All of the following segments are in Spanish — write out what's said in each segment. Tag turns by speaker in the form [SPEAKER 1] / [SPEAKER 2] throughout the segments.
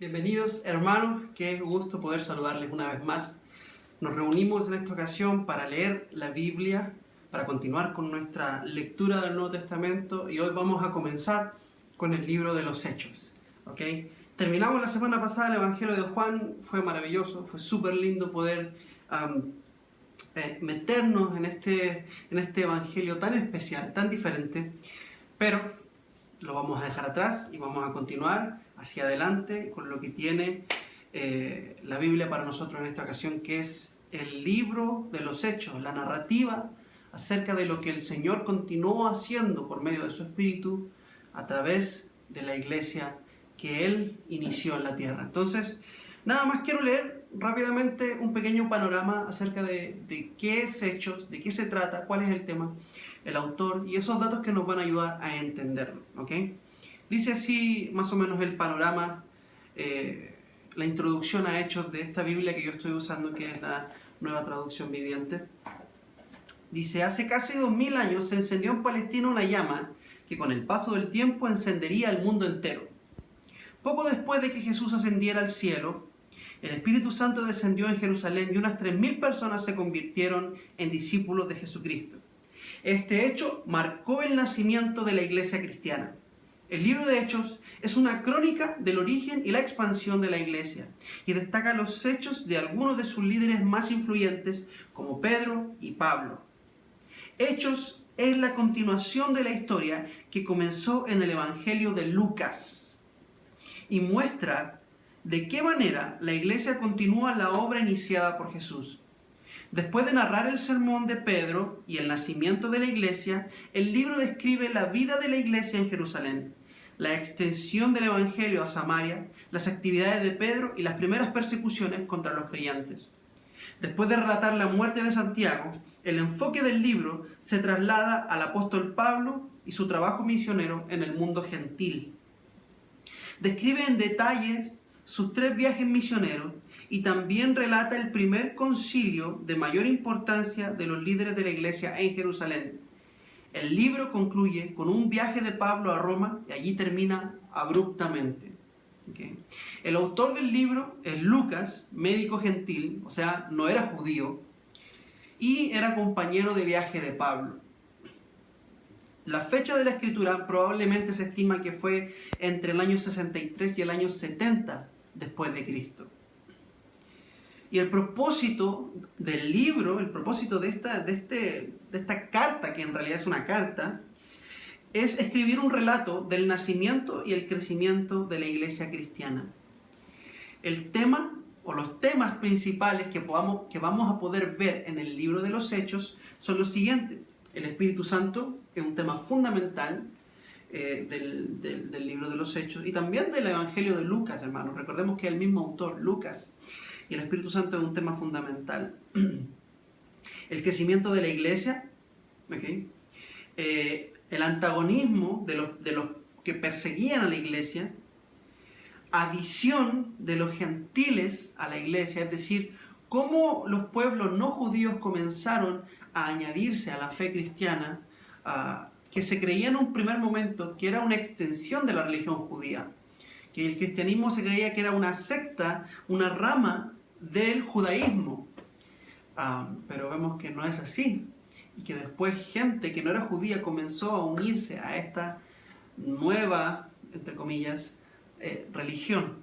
[SPEAKER 1] Bienvenidos hermanos, qué gusto poder saludarles una vez más. Nos reunimos en esta ocasión para leer la Biblia, para continuar con nuestra lectura del Nuevo Testamento y hoy vamos a comenzar con el libro de los Hechos. ¿Okay? Terminamos la semana pasada el Evangelio de Juan, fue maravilloso, fue súper lindo poder meternos en este Evangelio tan especial, tan diferente, pero lo vamos a dejar atrás y vamos a continuar hacia adelante con lo que tiene la Biblia para nosotros en esta ocasión, que es el libro de los Hechos, la narrativa acerca de lo que el Señor continuó haciendo por medio de su Espíritu a través de la iglesia que Él inició en la tierra. Entonces, nada más quiero leer rápidamente un pequeño panorama acerca de qué es Hechos, de qué se trata, cuál es el tema, el autor y esos datos que nos van a ayudar a entenderlo. ¿Ok? Dice así más o menos el panorama, la introducción a Hechos de esta Biblia que yo estoy usando, que es la Nueva Traducción Viviente. Dice: hace casi 2000 años se encendió en Palestina una llama que con el paso del tiempo encendería el mundo entero. Poco después de que Jesús ascendiera al cielo, el Espíritu Santo descendió en Jerusalén y unas 3000 personas se convirtieron en discípulos de Jesucristo. Este hecho marcó el nacimiento de la iglesia cristiana. El libro de Hechos es una crónica del origen y la expansión de la iglesia y destaca los hechos de algunos de sus líderes más influyentes como Pedro y Pablo. Hechos es la continuación de la historia que comenzó en el Evangelio de Lucas y muestra de qué manera la iglesia continúa la obra iniciada por Jesús. Después de narrar el sermón de Pedro y el nacimiento de la iglesia, el libro describe la vida de la iglesia en Jerusalén, la extensión del evangelio a Samaria, las actividades de Pedro y las primeras persecuciones contra los creyentes. Después de relatar la muerte de Santiago, el enfoque del libro se traslada al apóstol Pablo y su trabajo misionero en el mundo gentil. Describe en detalles sus 3 viajes misioneros y también relata el primer concilio de mayor importancia de los líderes de la iglesia en Jerusalén. El libro concluye con un viaje de Pablo a Roma y allí termina abruptamente. ¿Okay? El autor del libro es Lucas, médico gentil, o sea, no era judío, y era compañero de viaje de Pablo. La fecha de la escritura probablemente se estima que fue entre el año 63 y el año 70 después de Cristo. Y el propósito del libro, el propósito de esta carta, que en realidad es una carta, es escribir un relato del nacimiento y el crecimiento de la iglesia cristiana. El tema o los temas principales que vamos a poder ver en el libro de los Hechos son los siguientes. El Espíritu Santo es un tema fundamental del libro de los Hechos y también del Evangelio de Lucas, hermanos. Recordemos que es el mismo autor, Lucas, y el Espíritu Santo es un tema fundamental. El crecimiento de la iglesia, ¿okay? El antagonismo de los que perseguían a la iglesia, adición de los gentiles a la iglesia, es decir, cómo los pueblos no judíos comenzaron a añadirse a la fe cristiana, que se creía en un primer momento que era una extensión de la religión judía, que el cristianismo se creía que era una secta, una rama del judaísmo, pero vemos que no es así, y que después gente que no era judía comenzó a unirse a esta nueva, entre comillas, religión.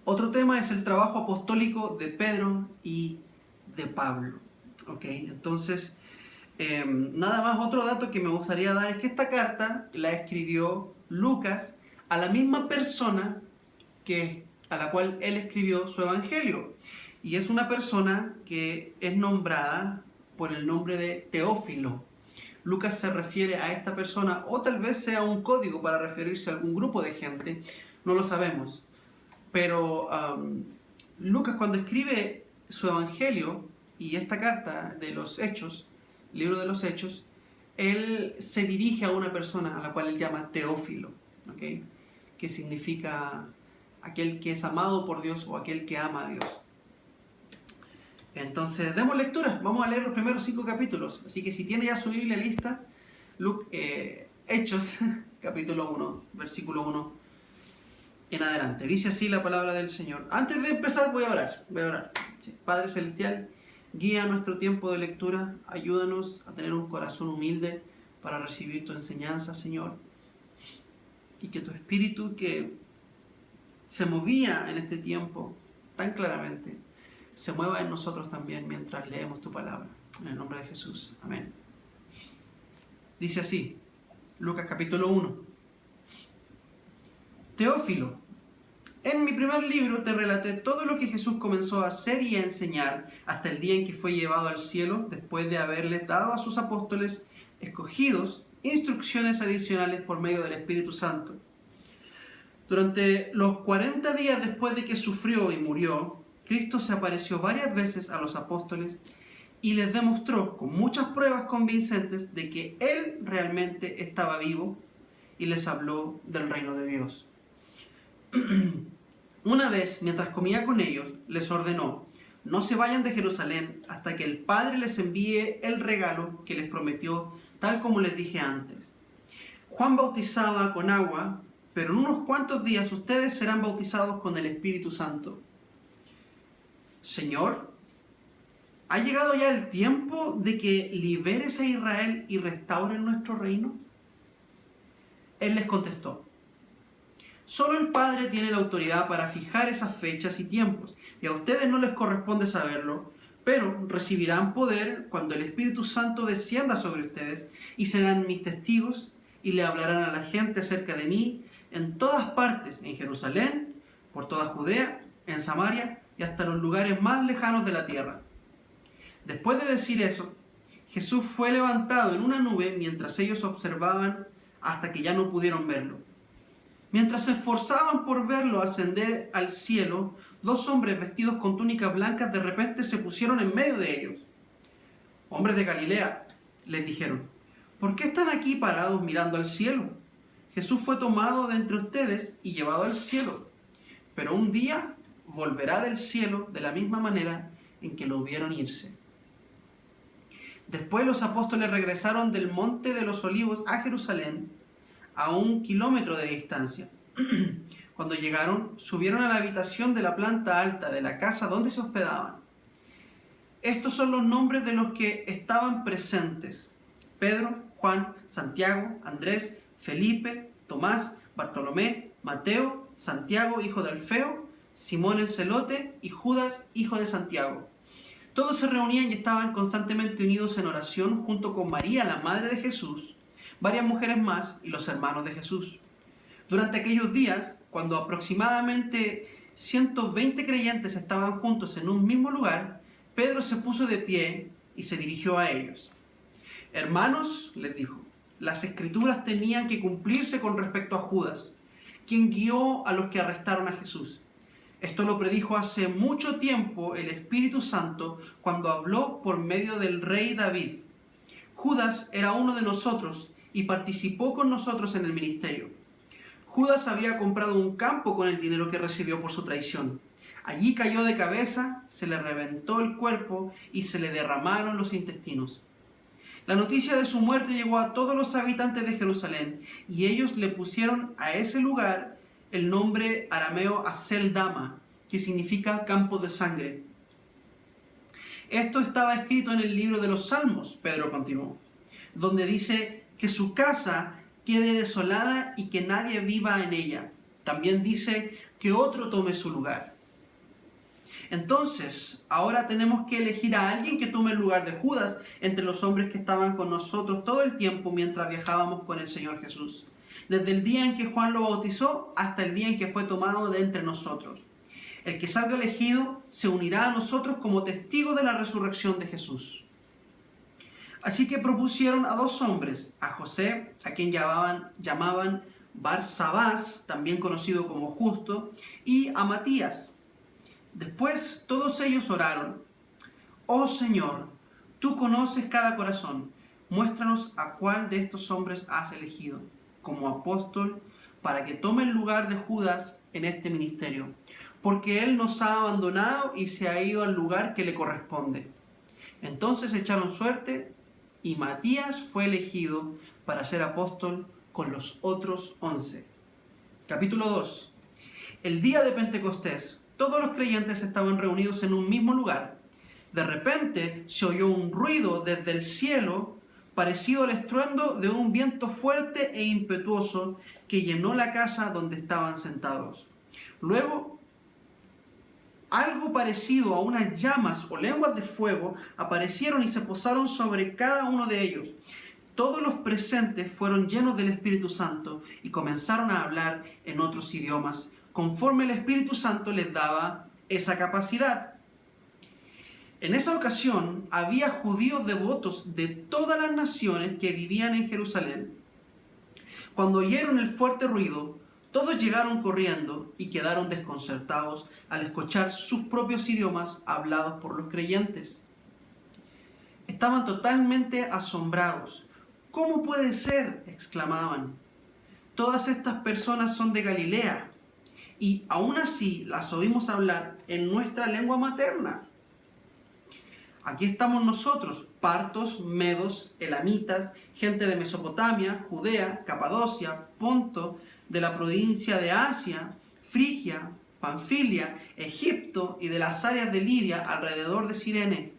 [SPEAKER 1] Otro tema es el trabajo apostólico de Pedro y de Pablo. ¿Okay? Entonces, nada más, otro dato que me gustaría dar es que esta carta la escribió Lucas a la misma persona a la cual él escribió su evangelio. Y es una persona que es nombrada por el nombre de Teófilo. Lucas se refiere a esta persona, o tal vez sea un código para referirse a algún grupo de gente, no lo sabemos. Pero Lucas, cuando escribe su evangelio y esta carta de los Hechos, el libro de los Hechos, él se dirige a una persona a la cual él llama Teófilo, ¿okay? Que significa aquel que es amado por Dios o aquel que ama a Dios. Entonces, demos lectura. Vamos a leer los primeros 5 capítulos. Así que si tiene ya su Biblia lista, Hechos, capítulo 1, versículo 1 en adelante. Dice así la palabra del Señor. Antes de empezar voy a orar. Sí. Padre Celestial, guía nuestro tiempo de lectura, ayúdanos a tener un corazón humilde para recibir tu enseñanza, Señor. Y que tu Espíritu, que se movía en este tiempo tan claramente, se mueva en nosotros también mientras leemos tu palabra. En el nombre de Jesús. Amén. Dice así, Lucas capítulo 1. Teófilo, en mi primer libro te relaté todo lo que Jesús comenzó a hacer y a enseñar hasta el día en que fue llevado al cielo, después de haberles dado a sus apóstoles escogidos instrucciones adicionales por medio del Espíritu Santo. Durante los 40 días después de que sufrió y murió, Cristo se apareció varias veces a los apóstoles y les demostró con muchas pruebas convincentes de que Él realmente estaba vivo y les habló del reino de Dios. Una vez, mientras comía con ellos, les ordenó: no se vayan de Jerusalén hasta que el Padre les envíe el regalo que les prometió, tal como les dije antes. Juan bautizaba con agua, pero en unos cuantos días ustedes serán bautizados con el Espíritu Santo. Señor, ¿ha llegado ya el tiempo de que liberes a Israel y restaures nuestro reino? Él les contestó: solo el Padre tiene la autoridad para fijar esas fechas y tiempos, y a ustedes no les corresponde saberlo, pero recibirán poder cuando el Espíritu Santo descienda sobre ustedes, y serán mis testigos, y le hablarán a la gente acerca de mí en todas partes, en Jerusalén, por toda Judea, en Samaria, y hasta los lugares más lejanos de la tierra. Después de decir eso, Jesús fue levantado en una nube mientras ellos observaban hasta que ya no pudieron verlo. Mientras se esforzaban por verlo ascender al cielo, dos hombres vestidos con túnicas blancas de repente se pusieron en medio de ellos. Hombres de Galilea, les dijeron, ¿por qué están aquí parados mirando al cielo? Jesús fue tomado de entre ustedes y llevado al cielo, pero un día volverá del cielo de la misma manera en que lo vieron irse. Después los apóstoles regresaron del Monte de los Olivos a Jerusalén, a 1 kilómetro de distancia. Cuando llegaron, subieron a la habitación de la planta alta de la casa donde se hospedaban. Estos son los nombres de los que estaban presentes: Pedro, Juan, Santiago, Andrés, Felipe, Tomás, Bartolomé, Mateo, Santiago, hijo de Alfeo, Simón el Celote y Judas, hijo de Santiago. Todos se reunían y estaban constantemente unidos en oración junto con María, la madre de Jesús, varias mujeres más y los hermanos de Jesús. Durante aquellos días, cuando aproximadamente 120 creyentes estaban juntos en un mismo lugar, Pedro se puso de pie y se dirigió a ellos. Hermanos, les dijo, las escrituras tenían que cumplirse con respecto a Judas, quien guió a los que arrestaron a Jesús. Esto lo predijo hace mucho tiempo el Espíritu Santo cuando habló por medio del rey David. Judas era uno de nosotros y participó con nosotros en el ministerio. Judas había comprado un campo con el dinero que recibió por su traición. Allí cayó de cabeza, se le reventó el cuerpo y se le derramaron los intestinos. La noticia de su muerte llegó a todos los habitantes de Jerusalén y ellos le pusieron a ese lugar el nombre arameo Acéldama, que significa campo de sangre. Esto estaba escrito en el libro de los Salmos, Pedro continuó, donde dice que su casa quede desolada y que nadie viva en ella. También dice que otro tome su lugar. Entonces, ahora tenemos que elegir a alguien que tome el lugar de Judas entre los hombres que estaban con nosotros todo el tiempo mientras viajábamos con el Señor Jesús, desde el día en que Juan lo bautizó hasta el día en que fue tomado de entre nosotros. El que salga elegido se unirá a nosotros como testigo de la resurrección de Jesús. Así que propusieron a dos hombres, a José, a quien llamaban Barsabás, también conocido como Justo, y a Matías. Después todos ellos oraron: Oh Señor, tú conoces cada corazón, muéstranos a cuál de estos hombres has elegido como apóstol para que tome el lugar de Judas en este ministerio, porque él nos ha abandonado y se ha ido al lugar que le corresponde. Entonces echaron suerte y Matías fue elegido para ser apóstol con los otros 11. Capítulo 2. el día de Pentecostés, todos los creyentes estaban reunidos en un mismo lugar. De repente se oyó un ruido desde el cielo parecido al estruendo de un viento fuerte e impetuoso que llenó la casa donde estaban sentados. Luego, algo parecido a unas llamas o lenguas de fuego aparecieron y se posaron sobre cada uno de ellos. Todos los presentes fueron llenos del Espíritu Santo y comenzaron a hablar en otros idiomas, conforme el Espíritu Santo les daba esa capacidad. En esa ocasión había judíos devotos de todas las naciones que vivían en Jerusalén. Cuando oyeron el fuerte ruido, todos llegaron corriendo y quedaron desconcertados al escuchar sus propios idiomas hablados por los creyentes. Estaban totalmente asombrados. ¿Cómo puede ser?, exclamaban. Todas estas personas son de Galilea, y aún así las oímos hablar en nuestra lengua materna. Aquí estamos nosotros, partos, medos, elamitas, gente de Mesopotamia, Judea, Capadocia, Ponto, de la provincia de Asia, Frigia, Panfilia, Egipto y de las áreas de Libia alrededor de Cirene.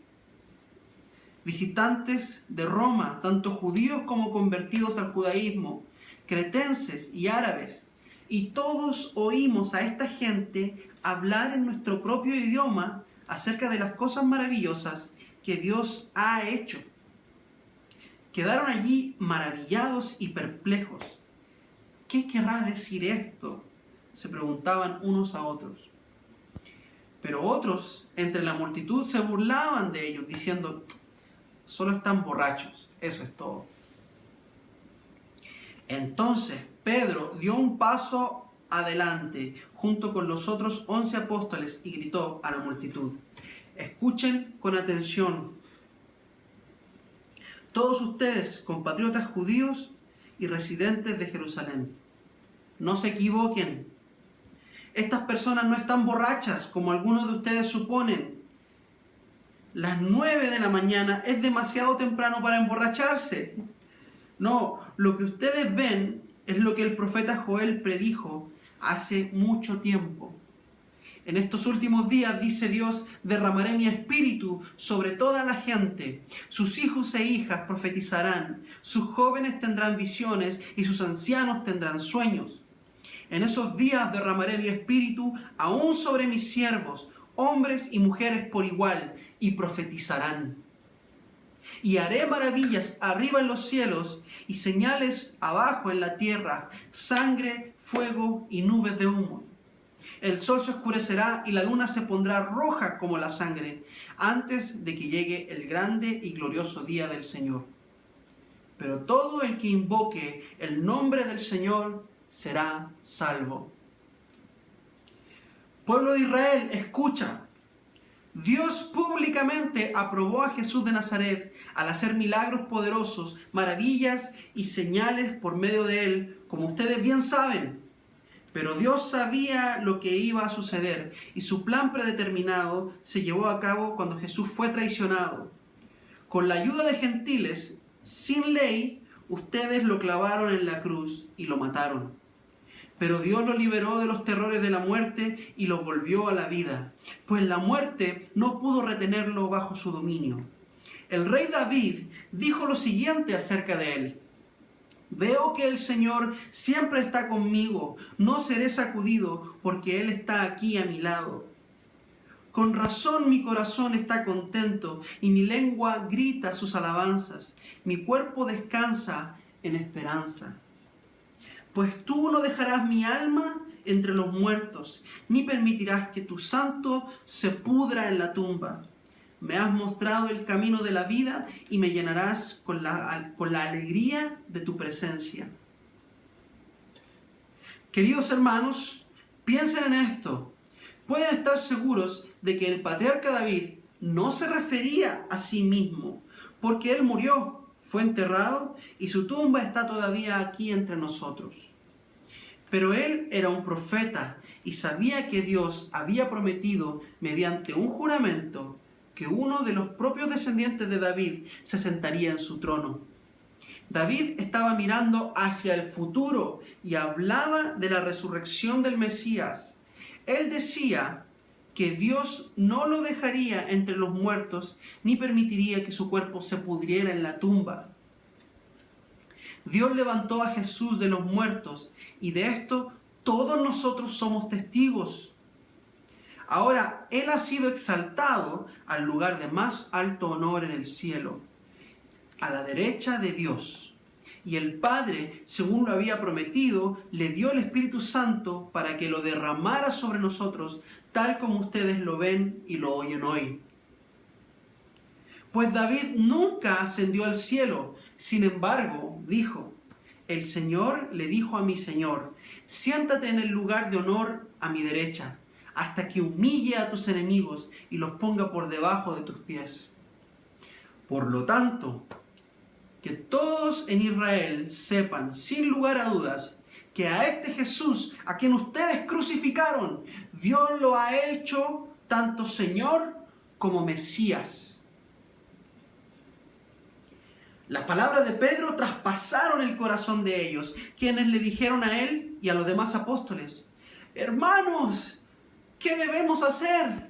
[SPEAKER 1] Visitantes de Roma, tanto judíos como convertidos al judaísmo, cretenses y árabes, y todos oímos a esta gente hablar en nuestro propio idioma acerca de las cosas maravillosas que Dios ha hecho. Quedaron allí maravillados y perplejos. ¿Qué querrá decir esto?, se preguntaban unos a otros. Pero otros entre la multitud se burlaban de ellos, diciendo: solo están borrachos, eso es todo. Entonces Pedro dio un paso adelante junto con los otros 11 apóstoles y gritó a la multitud: escuchen con atención, todos ustedes, compatriotas judíos y residentes de Jerusalén. No se equivoquen. Estas personas no están borrachas como algunos de ustedes suponen. Las 9 de la mañana es demasiado temprano para emborracharse. No, lo que ustedes ven es lo que el profeta Joel predijo hace mucho tiempo. En estos últimos días, dice Dios, derramaré mi espíritu sobre toda la gente. Sus hijos e hijas profetizarán, sus jóvenes tendrán visiones y sus ancianos tendrán sueños. En esos días derramaré mi espíritu aún sobre mis siervos, hombres y mujeres por igual, y profetizarán. Y haré maravillas arriba en los cielos y señales abajo en la tierra, sangre, fuego y nubes de humo. El sol se oscurecerá y la luna se pondrá roja como la sangre, antes de que llegue el grande y glorioso día del Señor. Pero todo el que invoque el nombre del Señor será salvo. Pueblo de Israel, escucha. Dios públicamente aprobó a Jesús de Nazaret al hacer milagros poderosos, maravillas y señales por medio de él, como ustedes bien saben. Pero Dios sabía lo que iba a suceder y su plan predeterminado se llevó a cabo cuando Jesús fue traicionado. Con la ayuda de gentiles, sin ley, ustedes lo clavaron en la cruz y lo mataron. Pero Dios lo liberó de los terrores de la muerte y lo volvió a la vida, pues la muerte no pudo retenerlo bajo su dominio. El rey David dijo lo siguiente acerca de él: veo que el Señor siempre está conmigo, no seré sacudido, porque Él está aquí a mi lado. Con razón mi corazón está contento y mi lengua grita sus alabanzas. Mi cuerpo descansa en esperanza. Pues tú no dejarás mi alma entre los muertos, ni permitirás que tu santo se pudra en la tumba. Me has mostrado el camino de la vida y me llenarás con la alegría de tu presencia. Queridos hermanos, piensen en esto. Pueden estar seguros de que el patriarca David no se refería a sí mismo, porque él murió, fue enterrado y su tumba está todavía aquí entre nosotros. Pero él era un profeta y sabía que Dios había prometido mediante un juramento que uno de los propios descendientes de David se sentaría en su trono. David estaba mirando hacia el futuro y hablaba de la resurrección del Mesías. Él decía que Dios no lo dejaría entre los muertos ni permitiría que su cuerpo se pudriera en la tumba. Dios levantó a Jesús de los muertos y de esto todos nosotros somos testigos. Ahora, Él ha sido exaltado al lugar de más alto honor en el cielo, a la derecha de Dios. Y el Padre, según lo había prometido, le dio el Espíritu Santo para que lo derramara sobre nosotros, tal como ustedes lo ven y lo oyen hoy. Pues David nunca ascendió al cielo, sin embargo, dijo, el Señor le dijo a mi Señor, siéntate en el lugar de honor a mi derecha, hasta que humille a tus enemigos y los ponga por debajo de tus pies. Por lo tanto, que todos en Israel sepan, sin lugar a dudas, que a este Jesús, a quien ustedes crucificaron, Dios lo ha hecho tanto Señor como Mesías. Las palabras de Pedro traspasaron el corazón de ellos, quienes le dijeron a él y a los demás apóstoles, hermanos, ¿qué debemos hacer?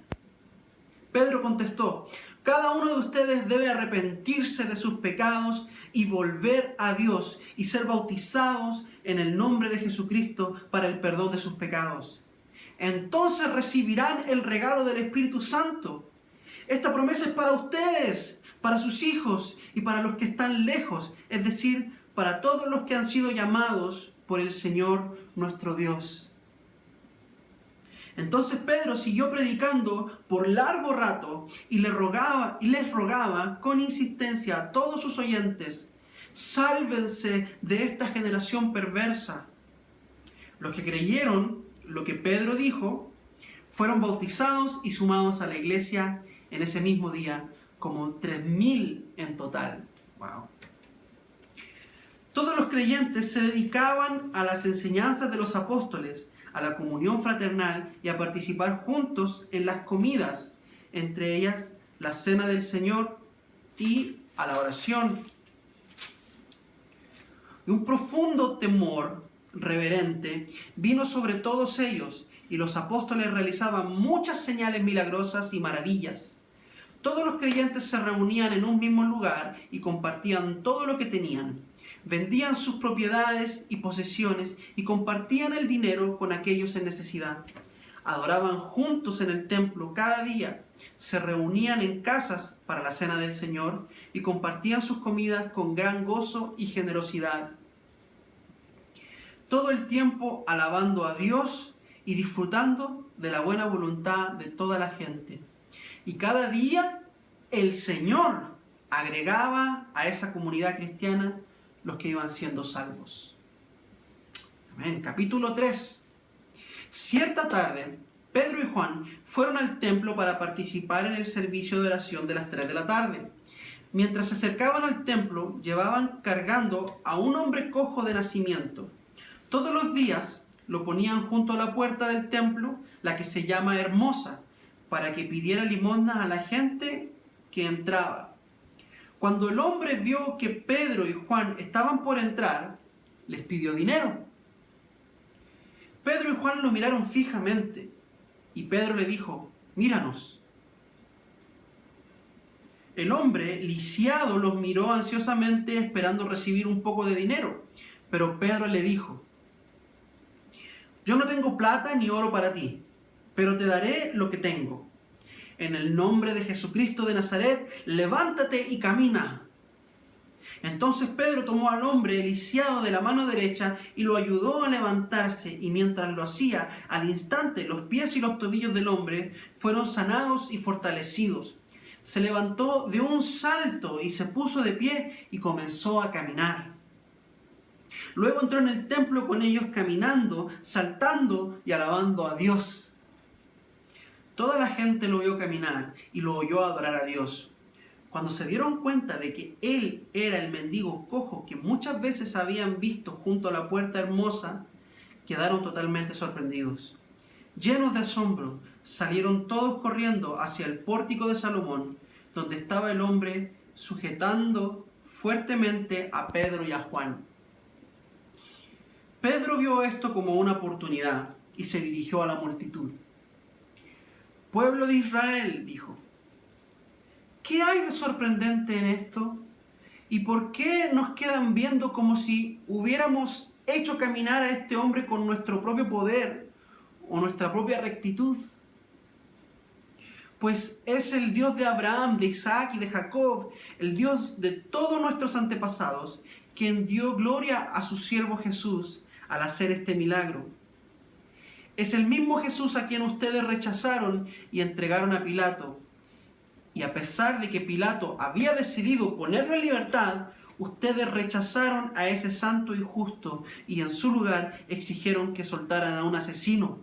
[SPEAKER 1] Pedro contestó, cada uno de ustedes debe arrepentirse de sus pecados y volver a Dios y ser bautizados en el nombre de Jesucristo para el perdón de sus pecados. Entonces recibirán el regalo del Espíritu Santo. Esta promesa es para ustedes, para sus hijos y para los que están lejos, es decir, para todos los que han sido llamados por el Señor nuestro Dios. Entonces Pedro siguió predicando por largo rato y les rogaba con insistencia a todos sus oyentes, sálvense de esta generación perversa. Los que creyeron lo que Pedro dijo fueron bautizados y sumados a la iglesia en ese mismo día, como 3,000 en total. Wow. Todos los creyentes se dedicaban a las enseñanzas de los apóstoles, a la comunión fraternal y a participar juntos en las comidas, entre ellas la cena del Señor y a la oración. Y un profundo temor reverente vino sobre todos ellos, y los apóstoles realizaban muchas señales milagrosas y maravillas. Todos los creyentes se reunían en un mismo lugar y compartían todo lo que tenían. Vendían sus propiedades y posesiones y compartían el dinero con aquellos en necesidad. Adoraban juntos en el templo cada día. Se reunían en casas para la cena del Señor y compartían sus comidas con gran gozo y generosidad. Todo el tiempo alabando a Dios y disfrutando de la buena voluntad de toda la gente. Y cada día el Señor agregaba a esa comunidad cristiana los que iban siendo salvos. Amén. Capítulo 3. Cierta tarde, Pedro y Juan fueron al templo para participar en el servicio de oración de las 3 de la tarde. Mientras se acercaban al templo, llevaban cargando a un hombre cojo de nacimiento. Todos los días lo ponían junto a la puerta del templo, la que se llama Hermosa, para que pidiera limosna a la gente que entraba. Cuando el hombre vio que Pedro y Juan estaban por entrar, les pidió dinero. Pedro y Juan lo miraron fijamente y Pedro le dijo, míranos. El hombre, lisiado, los miró ansiosamente esperando recibir un poco de dinero, pero Pedro le dijo, yo no tengo plata ni oro para ti, pero te daré lo que tengo. En el nombre de Jesucristo de Nazaret, levántate y camina. Entonces Pedro tomó al hombre lisiado de la mano derecha y lo ayudó a levantarse, y mientras lo hacía, al instante los pies y los tobillos del hombre fueron sanados y fortalecidos. Se levantó de un salto y se puso de pie y comenzó a caminar. Luego entró en el templo con ellos caminando, saltando y alabando a Dios. Toda la gente lo vio caminar y lo oyó adorar a Dios. Cuando se dieron cuenta de que él era el mendigo cojo que muchas veces habían visto junto a la puerta Hermosa, quedaron totalmente sorprendidos. Llenos de asombro, salieron todos corriendo hacia el pórtico de Salomón, donde estaba el hombre sujetando fuertemente a Pedro y a Juan. Pedro vio esto como una oportunidad y se dirigió a la multitud. Pueblo de Israel, dijo, ¿qué hay de sorprendente en esto? ¿Y por qué nos quedan viendo como si hubiéramos hecho caminar a este hombre con nuestro propio poder o nuestra propia rectitud? Pues es el Dios de Abraham, de Isaac y de Jacob, el Dios de todos nuestros antepasados, quien dio gloria a su siervo Jesús al hacer este milagro. Es el mismo Jesús a quien ustedes rechazaron y entregaron a Pilato. Y a pesar de que Pilato había decidido ponerlo en libertad, ustedes rechazaron a ese santo y justo y en su lugar exigieron que soltaran a un asesino.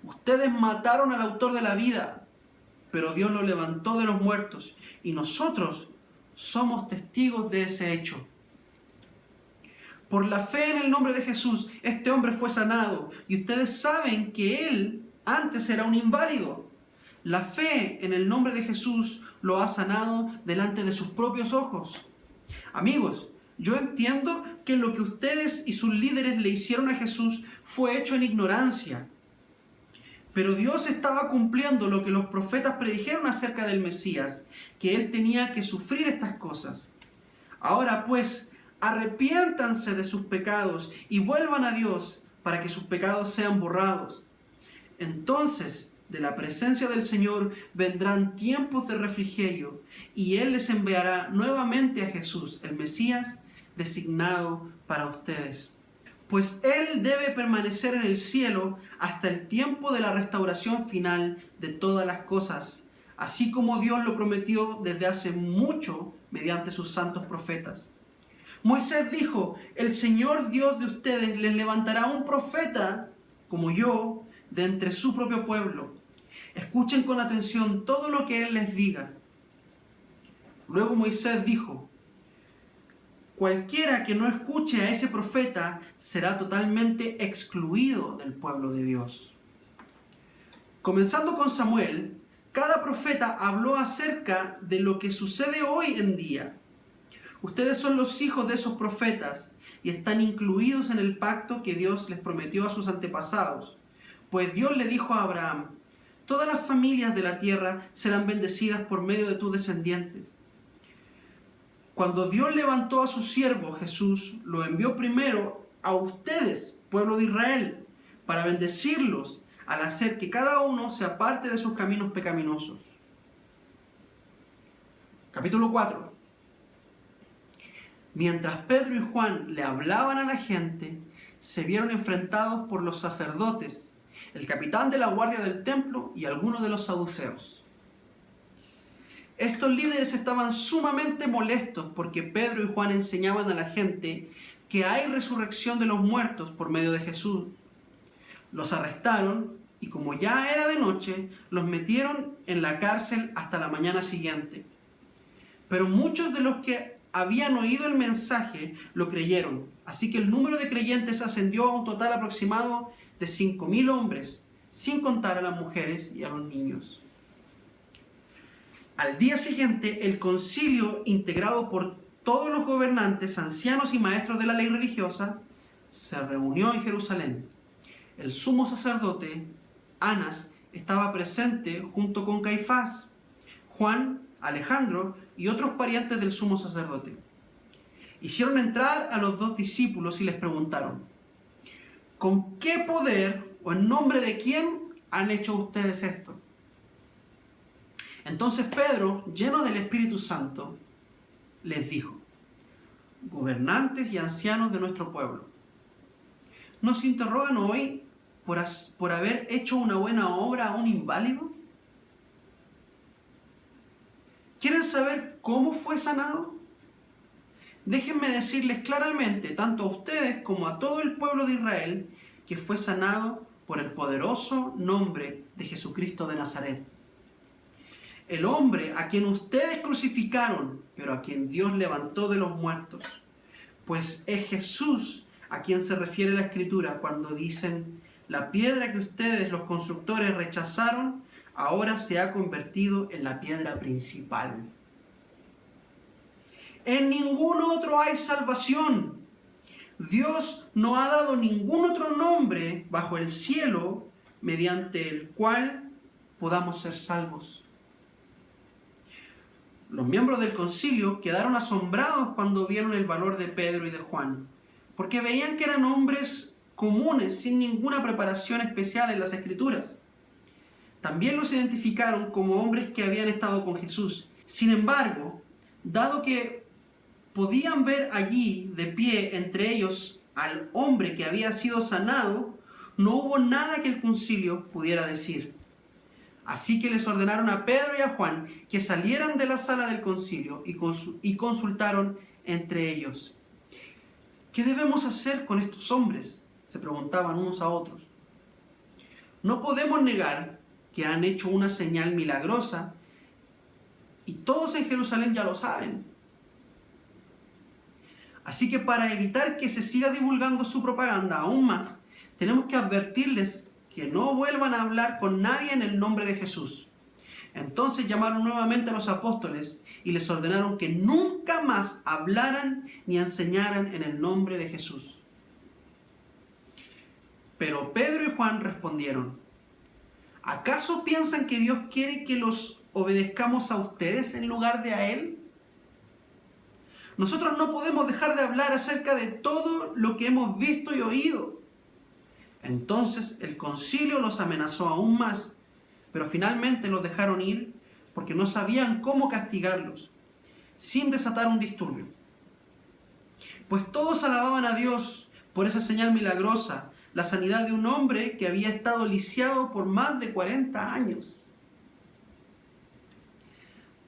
[SPEAKER 1] Ustedes mataron al autor de la vida, pero Dios lo levantó de los muertos y nosotros somos testigos de ese hecho. Por la fe en el nombre de Jesús, este hombre fue sanado y ustedes saben que él antes era un inválido. La fe en el nombre de Jesús lo ha sanado delante de sus propios ojos. Amigos, yo entiendo que lo que ustedes y sus líderes le hicieron a Jesús fue hecho en ignorancia. Pero Dios estaba cumpliendo lo que los profetas predijeron acerca del Mesías, que él tenía que sufrir estas cosas. Ahora pues, arrepiéntanse de sus pecados y vuelvan a Dios para que sus pecados sean borrados. Entonces, de la presencia del Señor vendrán tiempos de refrigerio y Él les enviará nuevamente a Jesús, el Mesías, designado para ustedes. Pues Él debe permanecer en el cielo hasta el tiempo de la restauración final de todas las cosas, así como Dios lo prometió desde hace mucho mediante sus santos profetas. Moisés dijo, el Señor Dios de ustedes les levantará un profeta como yo de entre su propio pueblo. Escuchen con atención todo lo que Él les diga. Luego Moisés dijo, cualquiera que no escuche a ese profeta será totalmente excluido del pueblo de Dios. Comenzando con Samuel, cada profeta habló acerca de lo que sucede hoy en día. Ustedes son los hijos de esos profetas y están incluidos en el pacto que Dios les prometió a sus antepasados. Pues Dios le dijo a Abraham, todas las familias de la tierra serán bendecidas por medio de tus descendientes. Cuando Dios levantó a su siervo Jesús, lo envió primero a ustedes, pueblo de Israel, para bendecirlos al hacer que cada uno se aparte de sus caminos pecaminosos. Capítulo 4. Mientras Pedro y Juan le hablaban a la gente, se vieron enfrentados por los sacerdotes, el capitán de la guardia del templo y algunos de los saduceos. Estos líderes estaban sumamente molestos porque Pedro y Juan enseñaban a la gente que hay resurrección de los muertos por medio de Jesús. Los arrestaron y como ya era de noche, los metieron en la cárcel hasta la mañana siguiente. Pero muchos de los que habían oído el mensaje lo creyeron, así que el número de creyentes ascendió a un total aproximado de 5.000 hombres, sin contar a las mujeres y a los niños. Al día siguiente, el concilio, integrado por todos los gobernantes, ancianos y maestros de la ley religiosa, se reunió en Jerusalén. El sumo sacerdote, Anás, estaba presente junto con Caifás, Juan, Alejandro y otros parientes del sumo sacerdote. Hicieron entrar a los dos discípulos y les preguntaron, ¿con qué poder o en nombre de quién han hecho ustedes esto? Entonces Pedro, lleno del Espíritu Santo, les dijo, gobernantes y ancianos de nuestro pueblo, ¿nos interrogan hoy por haber hecho una buena obra a un inválido? ¿Quieren saber cómo fue sanado? Déjenme decirles claramente, tanto a ustedes como a todo el pueblo de Israel, que fue sanado por el poderoso nombre de Jesucristo de Nazaret. El hombre a quien ustedes crucificaron, pero a quien Dios levantó de los muertos. Pues es Jesús a quien se refiere la Escritura cuando dicen, la piedra que ustedes, los constructores, rechazaron, ahora se ha convertido en la piedra principal. En ningún otro hay salvación. Dios no ha dado ningún otro nombre bajo el cielo mediante el cual podamos ser salvos. Los miembros del concilio quedaron asombrados cuando vieron el valor de Pedro y de Juan, porque veían que eran hombres comunes, sin ninguna preparación especial en las Escrituras. También los identificaron como hombres que habían estado con Jesús. Sin embargo, dado que podían ver allí de pie entre ellos al hombre que había sido sanado, no hubo nada que el concilio pudiera decir. Así que les ordenaron a Pedro y a Juan que salieran de la sala del concilio y consultaron entre ellos. ¿Qué debemos hacer con estos hombres?, se preguntaban unos a otros. No podemos negar que han hecho una señal milagrosa y todos en Jerusalén ya lo saben. Así que para evitar que se siga divulgando su propaganda aún más, tenemos que advertirles que no vuelvan a hablar con nadie en el nombre de Jesús. Entonces llamaron nuevamente a los apóstoles y les ordenaron que nunca más hablaran ni enseñaran en el nombre de Jesús. Pero Pedro y Juan respondieron: ¿acaso piensan que Dios quiere que los obedezcamos a ustedes en lugar de a Él? Nosotros no podemos dejar de hablar acerca de todo lo que hemos visto y oído. Entonces el concilio los amenazó aún más, pero finalmente los dejaron ir porque no sabían cómo castigarlos, sin desatar un disturbio. Pues todos alababan a Dios por esa señal milagrosa, la sanidad de un hombre que había estado lisiado por más de 40 años.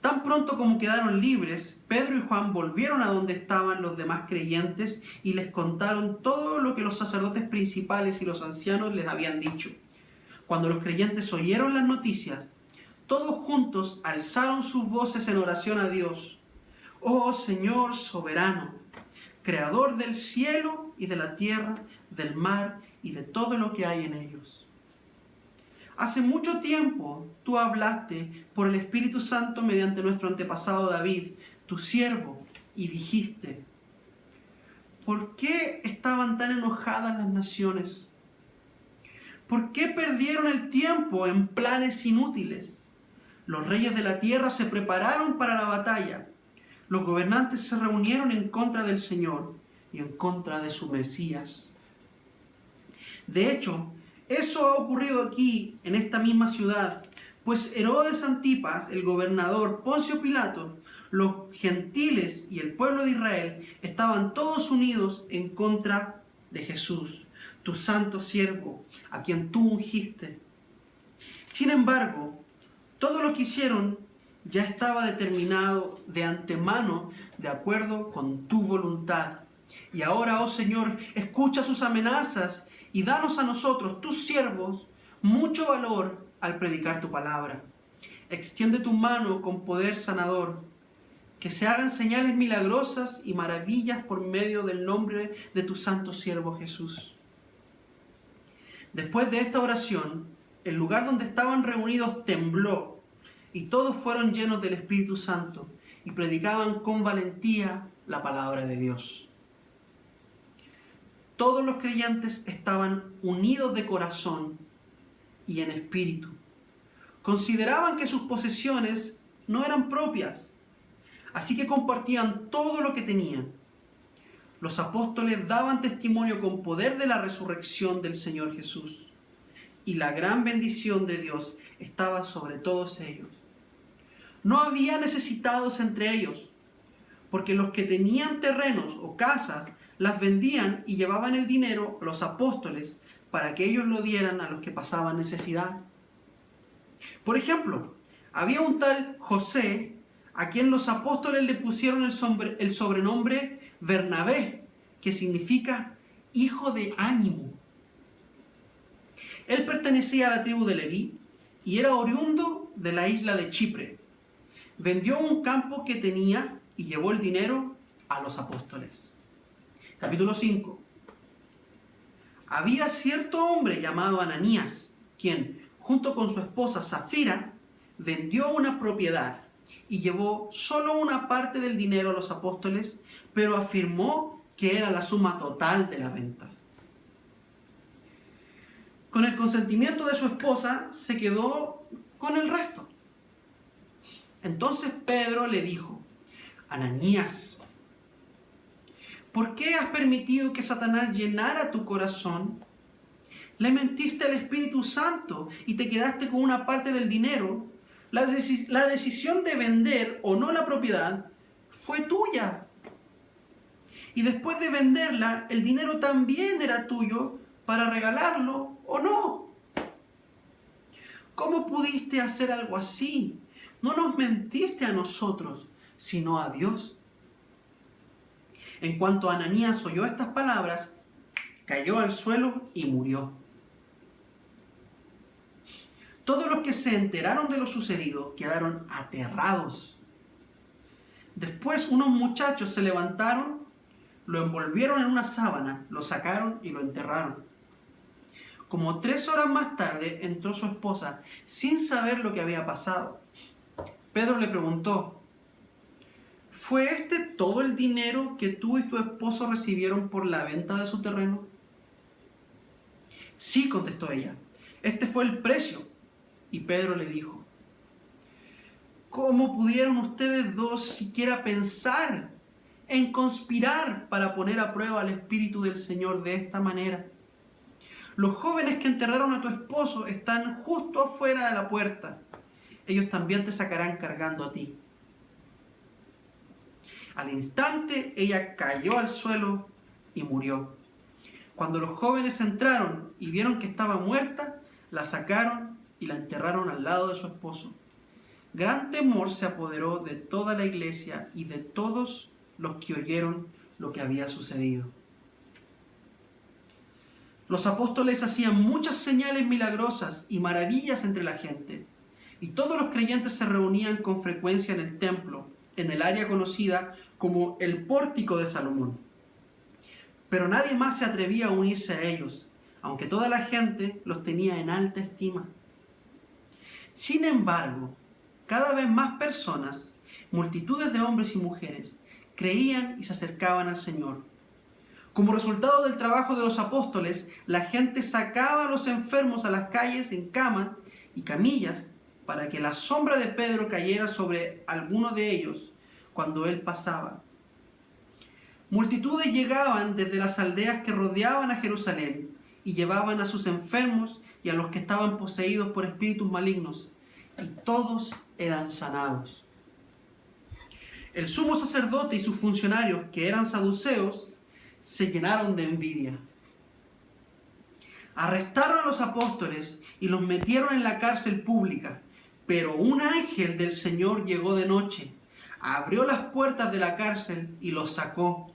[SPEAKER 1] Tan pronto como quedaron libres, Pedro y Juan volvieron a donde estaban los demás creyentes y les contaron todo lo que los sacerdotes principales y los ancianos les habían dicho. Cuando los creyentes oyeron las noticias, todos juntos alzaron sus voces en oración a Dios. Oh Señor soberano, creador del cielo y de la tierra, del mar y de todo lo que hay en ellos. Hace mucho tiempo tú hablaste por el Espíritu Santo mediante nuestro antepasado David, tu siervo, y dijiste: ¿por qué estaban tan enojadas las naciones? ¿Por qué perdieron el tiempo en planes inútiles? Los reyes de la tierra se prepararon para la batalla. Los gobernantes se reunieron en contra del Señor y en contra de su Mesías. De hecho, eso ha ocurrido aquí, en esta misma ciudad, pues Herodes Antipas, el gobernador, Poncio Pilato, los gentiles y el pueblo de Israel estaban todos unidos en contra de Jesús, tu santo siervo, a quien tú ungiste. Sin embargo, todo lo que hicieron ya estaba determinado de antemano de acuerdo con tu voluntad. Y ahora, oh Señor, escucha sus amenazas y danos a nosotros, tus siervos, mucho valor al predicar tu palabra. Extiende tu mano con poder sanador, que se hagan señales milagrosas y maravillas por medio del nombre de tu santo siervo Jesús. Después de esta oración, el lugar donde estaban reunidos tembló, y todos fueron llenos del Espíritu Santo y predicaban con valentía la palabra de Dios. Todos los creyentes estaban unidos de corazón y en espíritu. Consideraban que sus posesiones no eran propias, así que compartían todo lo que tenían. Los apóstoles daban testimonio con poder de la resurrección del Señor Jesús, y la gran bendición de Dios estaba sobre todos ellos. No había necesitados entre ellos, porque los que tenían terrenos o casas las vendían y llevaban el dinero a los apóstoles para que ellos lo dieran a los que pasaban necesidad. Por ejemplo, había un tal José a quien los apóstoles le pusieron el sobrenombre Bernabé, que significa hijo de ánimo. Él pertenecía a la tribu de Leví y era oriundo de la isla de Chipre. Vendió un campo que tenía y llevó el dinero a los apóstoles. Capítulo 5. Había cierto hombre llamado Ananías, quien, junto con su esposa Zafira, vendió una propiedad y llevó solo una parte del dinero a los apóstoles, pero afirmó que era la suma total de la venta. con el consentimiento de su esposa, se quedó con el resto. Entonces Pedro le dijo: Ananías, ¿por qué has permitido que Satanás llenara tu corazón? Le mentiste al Espíritu Santo y te quedaste con una parte del dinero. La decisión de vender o no la propiedad fue tuya. Y después de venderla, el dinero también era tuyo para regalarlo o no. ¿Cómo pudiste hacer algo así? No nos mentiste a nosotros, sino a Dios. En cuanto Ananías oyó estas palabras, cayó al suelo y murió. Todos los que se enteraron de lo sucedido quedaron aterrados. Después unos muchachos se levantaron, lo envolvieron en una sábana, lo sacaron y lo enterraron. Como 3 horas más tarde entró su esposa sin saber lo que había pasado. Pedro le preguntó: ¿fue este todo el dinero que tú y tu esposo recibieron por la venta de su terreno? Sí, contestó ella, este fue el precio. Y Pedro le dijo: ¿cómo pudieron ustedes dos siquiera pensar en conspirar para poner a prueba al Espíritu del Señor de esta manera? Los jóvenes que enterraron a tu esposo están justo afuera de la puerta. Ellos también te sacarán cargando a ti. Al instante ella cayó al suelo y murió. Cuando los jóvenes entraron y vieron que estaba muerta, la sacaron y la enterraron al lado de su esposo. Gran temor se apoderó de toda la iglesia y de todos los que oyeron lo que había sucedido. Los apóstoles hacían muchas señales milagrosas y maravillas entre la gente, y todos los creyentes se reunían con frecuencia en el templo, en el área conocida como el Pórtico de Salomón. Pero nadie más se atrevía a unirse a ellos, aunque toda la gente los tenía en alta estima. Sin embargo, cada vez más personas, multitudes de hombres y mujeres, creían y se acercaban al Señor. Como resultado del trabajo de los apóstoles, la gente sacaba a los enfermos a las calles en cama y camillas para que la sombra de Pedro cayera sobre alguno de ellos cuando él pasaba. Multitudes llegaban desde las aldeas que rodeaban a Jerusalén y llevaban a sus enfermos y a los que estaban poseídos por espíritus malignos, y todos eran sanados. El sumo sacerdote y sus funcionarios, que eran saduceos, se llenaron de envidia. Arrestaron a los apóstoles y los metieron en la cárcel pública, pero un ángel del Señor llegó de noche, abrió las puertas de la cárcel y los sacó.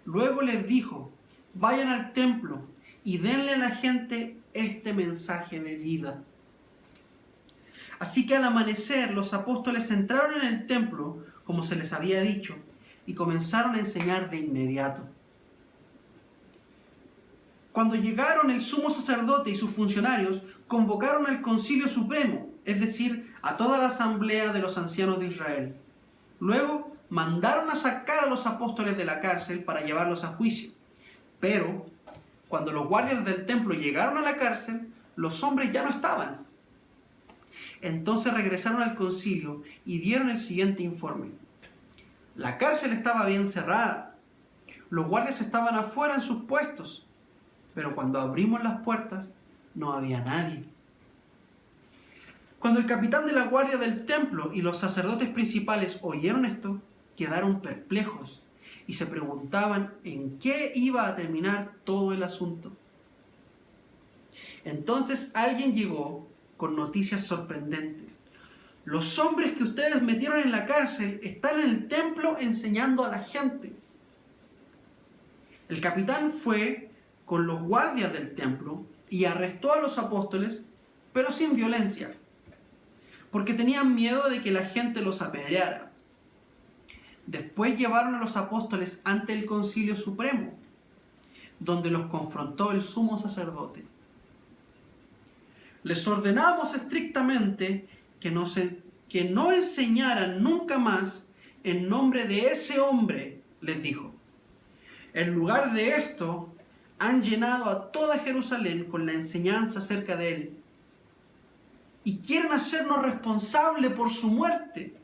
[SPEAKER 1] Luego les dijo: vayan al templo y denle a la gente este mensaje de vida. Así que al amanecer los apóstoles entraron en el templo, como se les había dicho, y comenzaron a enseñar de inmediato. Cuando llegaron, el sumo sacerdote y sus funcionarios convocaron al Concilio Supremo, es decir, a toda la asamblea de los ancianos de Israel. Luego mandaron a sacar a los apóstoles de la cárcel para llevarlos a juicio. Pero cuando los guardias del templo llegaron a la cárcel, los hombres ya no estaban. Entonces regresaron al concilio y dieron el siguiente informe. La cárcel estaba bien cerrada. Los guardias estaban afuera en sus puestos. Pero cuando abrimos las puertas, no había nadie. Cuando el capitán de la guardia del templo y los sacerdotes principales oyeron esto, quedaron perplejos y se preguntaban en qué iba a terminar todo el asunto. Entonces alguien llegó con noticias sorprendentes. Los hombres que ustedes metieron en la cárcel están en el templo enseñando a la gente. El capitán fue con los guardias del templo y arrestó a los apóstoles, pero sin violencia, porque tenían miedo de que la gente los apedreara. Después llevaron a los apóstoles ante el Concilio Supremo, donde los confrontó el sumo sacerdote. Les ordenamos estrictamente que no enseñaran nunca más en nombre de ese hombre, les dijo. En lugar de esto, han llenado a toda Jerusalén con la enseñanza acerca de él y quieren hacernos responsables por su muerte.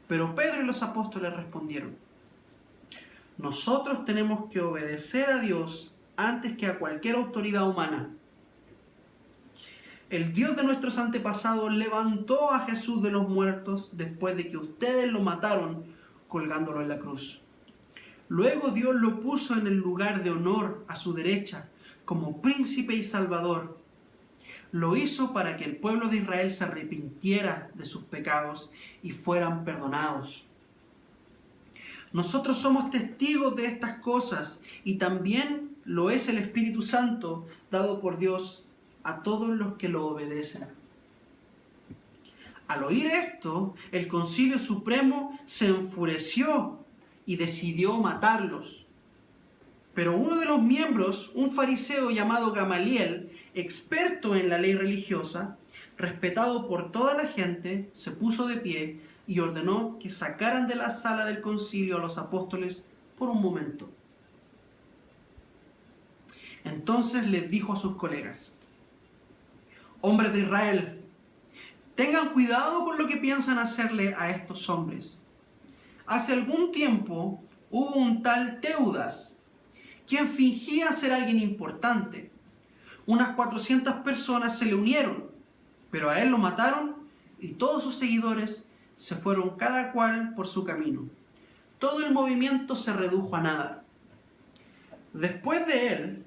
[SPEAKER 1] Pero Pedro y los apóstoles respondieron: nosotros tenemos que obedecer a Dios antes que a cualquier autoridad humana. El Dios de nuestros antepasados levantó a Jesús de los muertos después de que ustedes lo mataron colgándolo en la cruz. Luego Dios lo puso en el lugar de honor a su derecha como príncipe y salvador. Lo hizo para que el pueblo de Israel se arrepintiera de sus pecados y fueran perdonados. Nosotros somos testigos de estas cosas y también lo es el Espíritu Santo dado por Dios a todos los que lo obedecen. Al oír esto, el Concilio Supremo se enfureció y decidió matarlos. Pero uno de los miembros, un fariseo llamado Gamaliel, experto en la ley religiosa, respetado por toda la gente, se puso de pie y ordenó que sacaran de la sala del concilio a los apóstoles por un momento. Entonces les dijo a sus colegas: hombres de Israel, tengan cuidado con lo que piensan hacerle a estos hombres. Hace algún tiempo hubo un tal Teudas, quien fingía ser alguien importante. Unas 400 personas se le unieron, pero a él lo mataron y todos sus seguidores se fueron cada cual por su camino. Todo el movimiento se redujo a nada. Después de él,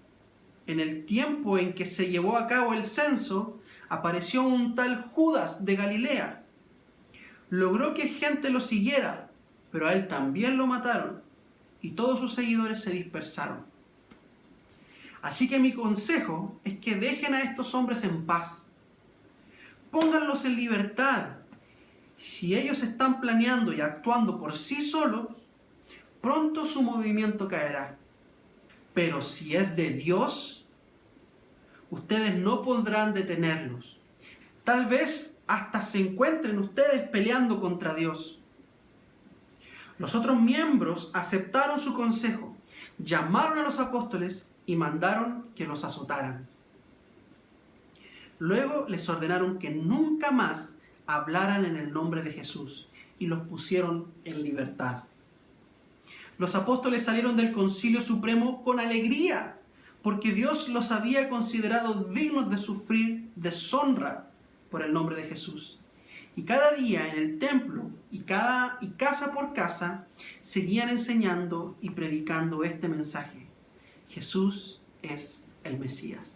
[SPEAKER 1] en el tiempo en que se llevó a cabo el censo, apareció un tal Judas de Galilea. Logró que gente lo siguiera, pero a él también lo mataron y todos sus seguidores se dispersaron. Así que mi consejo es que dejen a estos hombres en paz. Pónganlos en libertad. Si ellos están planeando y actuando por sí solos, pronto su movimiento caerá. Pero si es de Dios, ustedes no podrán detenerlos. Tal vez hasta se encuentren ustedes peleando contra Dios. Los otros miembros aceptaron su consejo, llamaron a los apóstoles y mandaron que los azotaran. Luego les ordenaron que nunca más hablaran en el nombre de Jesús y los pusieron en libertad. Los apóstoles salieron del Concilio Supremo con alegría, porque Dios los había considerado dignos de sufrir deshonra por el nombre de Jesús. Y cada día en el templo y casa por casa seguían enseñando y predicando este mensaje: Jesús es el Mesías.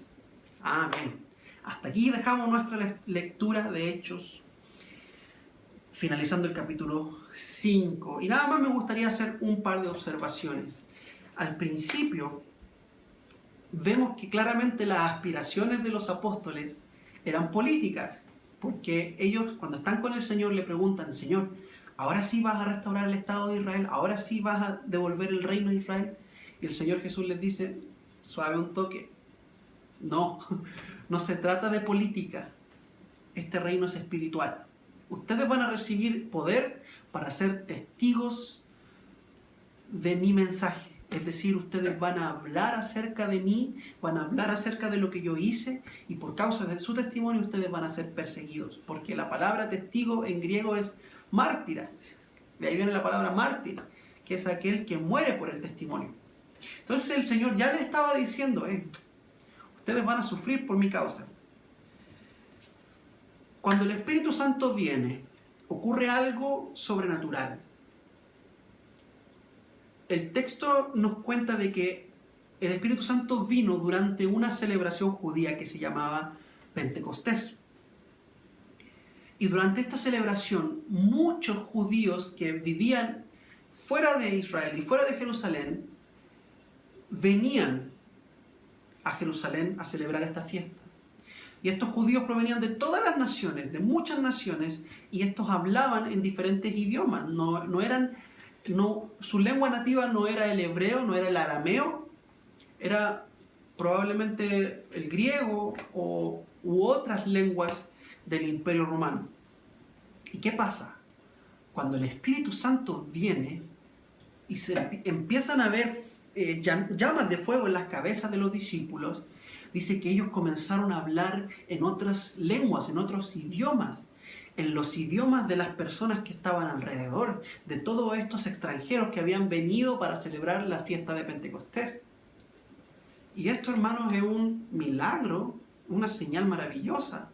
[SPEAKER 1] Amén. Hasta aquí dejamos nuestra lectura de Hechos, finalizando el capítulo 5. Y nada más me gustaría hacer un par de observaciones. Al principio vemos que claramente las aspiraciones de los apóstoles eran políticas, porque ellos cuando están con el Señor le preguntan: Señor, ¿ahora sí vas a restaurar el Estado de Israel? ¿Ahora sí vas a devolver el reino de Israel? Y el Señor Jesús les dice, suave un toque, no se trata de política, este reino es espiritual. Ustedes van a recibir poder para ser testigos de mi mensaje. Es decir, ustedes van a hablar acerca de mí, van a hablar acerca de lo que yo hice, y por causa de su testimonio ustedes van a ser perseguidos. Porque la palabra testigo en griego es mártiras. De ahí viene la palabra mártir, que es aquel que muere por el testimonio. Entonces el Señor ya les estaba diciendo, ustedes van a sufrir por mi causa. Cuando el Espíritu Santo viene, ocurre algo sobrenatural. El texto nos cuenta de que el Espíritu Santo vino durante una celebración judía que se llamaba Pentecostés. Y durante esta celebración, muchos judíos que vivían fuera de Israel y fuera de Jerusalén, venían a Jerusalén a celebrar esta fiesta. Y estos judíos provenían de todas las naciones, de muchas naciones, y estos hablaban en diferentes idiomas. Su lengua nativa no era el hebreo, no era el arameo, era probablemente el griego u otras lenguas del Imperio Romano. ¿Y qué pasa? Cuando el Espíritu Santo viene y se empiezan a ver llamas de fuego en las cabezas de los discípulos, dice que ellos comenzaron a hablar en otras lenguas, en otros idiomas, en los idiomas de las personas que estaban alrededor, de todos estos extranjeros que habían venido para celebrar la fiesta de Pentecostés. Y esto, hermanos, es un milagro, una señal maravillosa,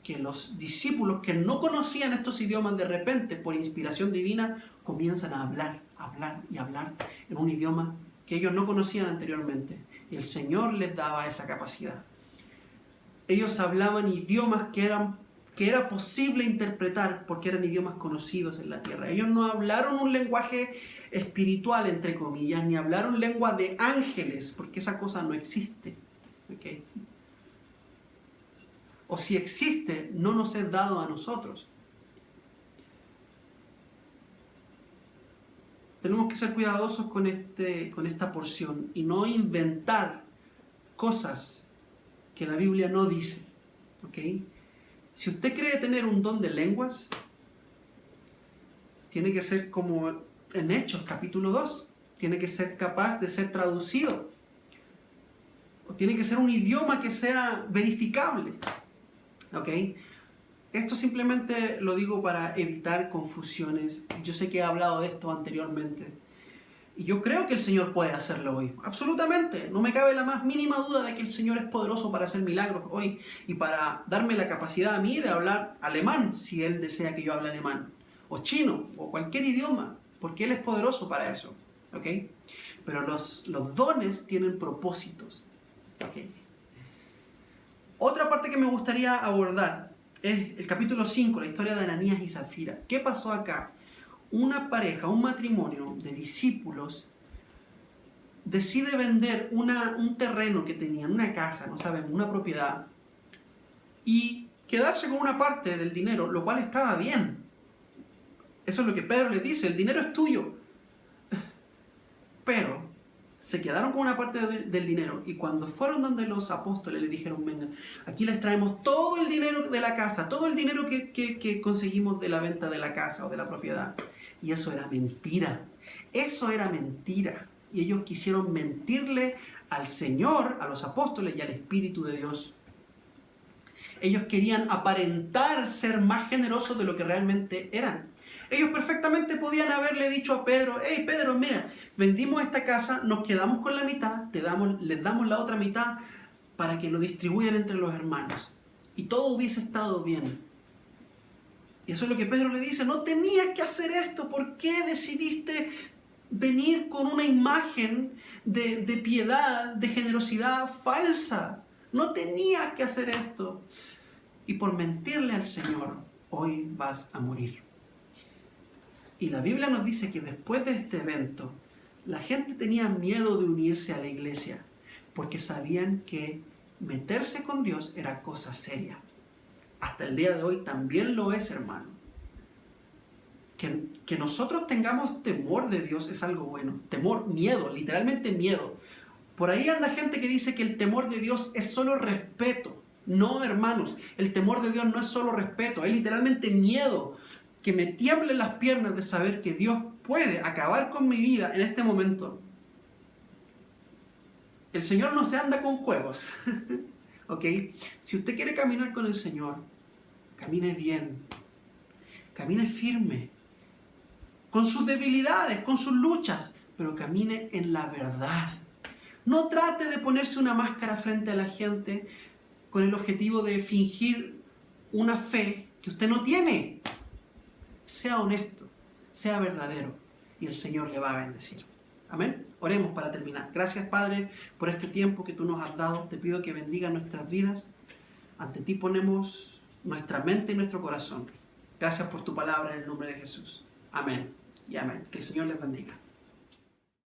[SPEAKER 1] que los discípulos que no conocían estos idiomas de repente, por inspiración divina, comienzan a hablar y hablar en un idioma que ellos no conocían anteriormente. Y el Señor les daba esa capacidad. Ellos hablaban idiomas que era posible interpretar porque eran idiomas conocidos en la tierra. Ellos no hablaron un lenguaje espiritual, entre comillas, ni hablaron lengua de ángeles, porque esa cosa no existe. ¿Okay? O si existe, no nos es dado a nosotros. Tenemos que ser cuidadosos con esta porción y no inventar cosas que la Biblia no dice. ¿Okay? Si usted cree tener un don de lenguas, tiene que ser como en Hechos capítulo 2. Tiene que ser capaz de ser traducido. O tiene que ser un idioma que sea verificable. ¿Ok? Esto simplemente lo digo para evitar confusiones. Yo sé que he hablado de esto anteriormente. Y yo creo que el Señor puede hacerlo hoy. Absolutamente. No me cabe la más mínima duda de que el Señor es poderoso para hacer milagros hoy y para darme la capacidad a mí de hablar alemán, si Él desea que yo hable alemán, o chino, o cualquier idioma, porque Él es poderoso para eso. ¿Ok? Pero los dones tienen propósitos. ¿Ok? Otra parte que me gustaría abordar es el capítulo 5, la historia de Ananías y Zafira. ¿Qué pasó acá? Una pareja, un matrimonio de discípulos decide vender un terreno que tenían, una casa, no sabemos, una propiedad, y quedarse con una parte del dinero, lo cual estaba bien. Eso es lo que Pedro les dice, el dinero es tuyo. Pero se quedaron con una parte del dinero y cuando fueron donde los apóstoles les dijeron, venga, aquí les traemos todo el dinero de la casa, todo el dinero que conseguimos de la venta de la casa o de la propiedad. Y eso era mentira. Eso era mentira. Y ellos quisieron mentirle al Señor, a los apóstoles y al Espíritu de Dios. Ellos querían aparentar ser más generosos de lo que realmente eran. Ellos perfectamente podían haberle dicho a Pedro, hey Pedro, mira, vendimos esta casa, nos quedamos con la mitad, les damos la otra mitad para que lo distribuyan entre los hermanos. Y todo hubiese estado bien. Y eso es lo que Pedro le dice, no tenías que hacer esto, ¿por qué decidiste venir con una imagen de piedad, de generosidad falsa? No tenías que hacer esto. Y por mentirle al Señor, hoy vas a morir. Y la Biblia nos dice que después de este evento, la gente tenía miedo de unirse a la iglesia, porque sabían que meterse con Dios era cosa seria. Hasta el día de hoy también lo es, hermano. Que nosotros tengamos temor de Dios es algo bueno. Temor, miedo, literalmente miedo. Por ahí anda gente que dice que el temor de Dios es solo respeto. No, hermanos, el temor de Dios no es solo respeto, es literalmente miedo. Que me tiemblen las piernas de saber que Dios puede acabar con mi vida en este momento. El Señor no se anda con juegos. ¿Ok? Si usted quiere caminar con el Señor, camine bien. Camine firme. Con sus debilidades, con sus luchas, pero camine en la verdad. No trate de ponerse una máscara frente a la gente con el objetivo de fingir una fe que usted no tiene. Sea honesto, sea verdadero y el Señor le va a bendecir. Amén. Oremos para terminar. Gracias, Padre, por este tiempo que tú nos has dado. Te pido que bendiga nuestras vidas. Ante ti ponemos nuestra mente y nuestro corazón. Gracias por tu palabra en el nombre de Jesús. Amén y amén. Que el Señor les bendiga.